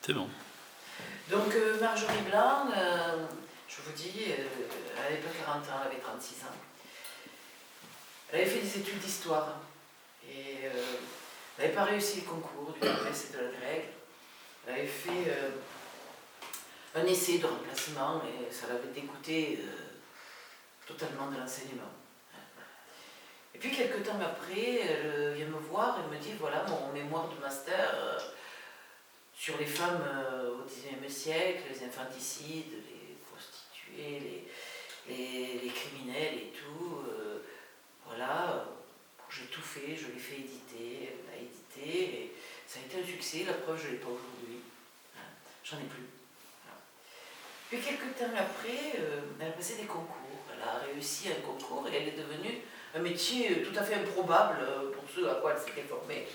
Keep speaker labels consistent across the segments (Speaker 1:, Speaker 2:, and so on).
Speaker 1: C'est bon.
Speaker 2: Donc Marjorie Blanc, je vous dis, elle n'avait pas 40 ans, elle avait 36 ans. Elle avait fait des études d'histoire et elle n'avait pas réussi le concours du CAPES et de la grec. Elle avait fait un essai de remplacement et ça l'avait dégoûté totalement de l'enseignement. Et puis quelques temps après, elle vient me voir et me dit voilà mon mémoire de master sur les femmes au XIXe siècle, les infanticides, les prostituées, les criminels et tout. Voilà, j'ai tout fait, je l'ai fait éditer, elle l'a édité, et ça a été un succès, la preuve je ne l'ai pas aujourd'hui, j'en ai plus. Voilà. Puis quelques temps après, elle a passé des concours, elle a réussi un concours et elle est devenue un métier tout à fait improbable pour ceux à quoi elle s'était formée.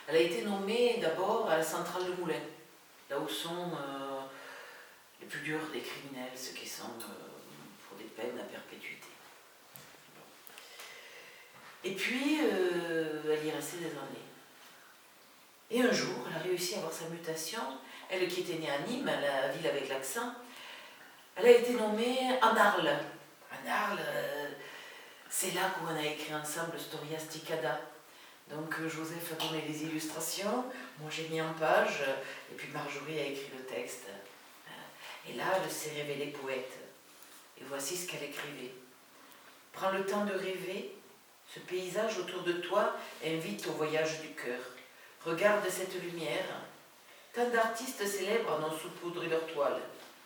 Speaker 2: Elle a été nommée d'abord à la centrale de Moulins, là où sont les plus durs des criminels, ceux qui sont pour des peines à perpétuité. Et puis, elle y est restée des années. Et un jour, elle a réussi à avoir sa mutation. Elle qui était née à Nîmes, la ville avec l'accent, elle a été nommée en Arles. En Arles, c'est là qu'on a écrit ensemble Storia Sticada. Donc Joseph a donné les illustrations, moi j'ai mis en page, et puis Marjorie a écrit le texte. Et là, elle s'est révélée poète. Et voici ce qu'elle écrivait. Prends le temps de rêver, ce paysage autour de toi invite au voyage du cœur. Regarde cette lumière. Tant d'artistes célèbres en ont saupoudré leur toile,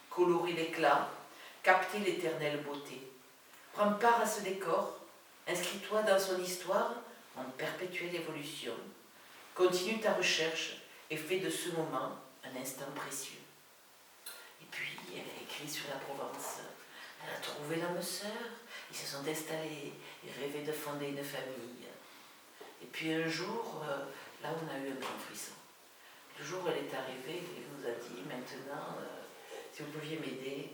Speaker 2: coloré l'éclat, capté l'éternelle beauté. Prends part à ce décor, inscris-toi dans son histoire, en perpétuelle évolution. Continue ta recherche et fais de ce moment un instant précieux. Et puis, elle a écrit sur la Provence. Elle a trouvé l'âme sœur, ils se sont installés, ils rêvaient de fonder une famille. Et puis un jour, là on a eu un grand frisson. Le jour où elle est arrivée, elle nous a dit, maintenant, si vous pouviez m'aider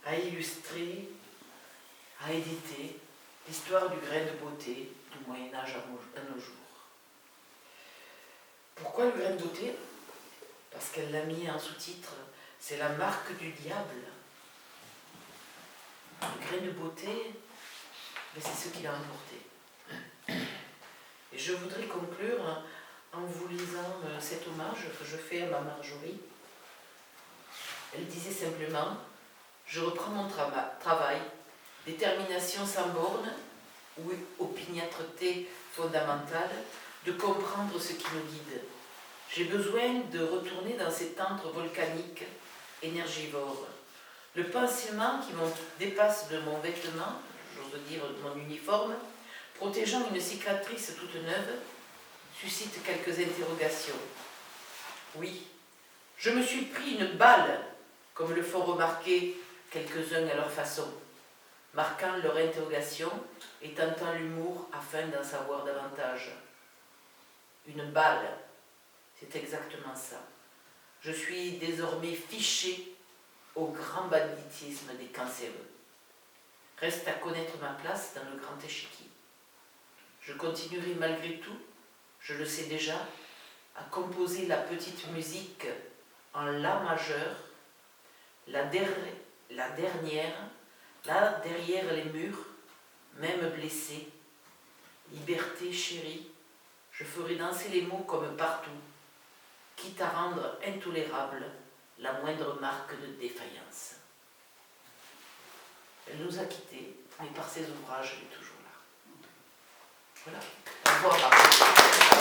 Speaker 2: à illustrer, à éditer l'histoire du grain de beauté du Moyen-Âge à nos jours. Pourquoi le grain de beauté? Parce qu'elle l'a mis en sous-titre, c'est la marque du diable. Le grain de beauté, c'est ce qu'il a emporté. Et je voudrais conclure en vous lisant cet hommage que je fais à ma Marjorie. Elle disait simplement, je reprends mon travail, détermination sans borne, ou opiniâtreté fondamentale, de comprendre ce qui nous guide. J'ai besoin de retourner dans cet antre volcanique, énergivore. Le pincement qui dépasse de mon vêtement, j'ose dire de mon uniforme, protégeant une cicatrice toute neuve, suscite quelques interrogations. Oui, je me suis pris une balle, comme le font remarquer quelques-uns à leur façon, marquant leur interrogation et tentant l'humour afin d'en savoir davantage. Une balle, c'est exactement ça. Je suis désormais fiché au grand banditisme des cancéreux. Reste à connaître ma place dans le grand échiquier. Je continuerai malgré tout, je le sais déjà, à composer la petite musique en La majeur, la dernière, là derrière les murs, même blessée. Liberté chérie, je ferai danser les mots comme partout, quitte à rendre intolérable la moindre marque de défaillance. Elle nous a quittés, mais par ses ouvrages, elle est toujours là. Voilà. Au revoir.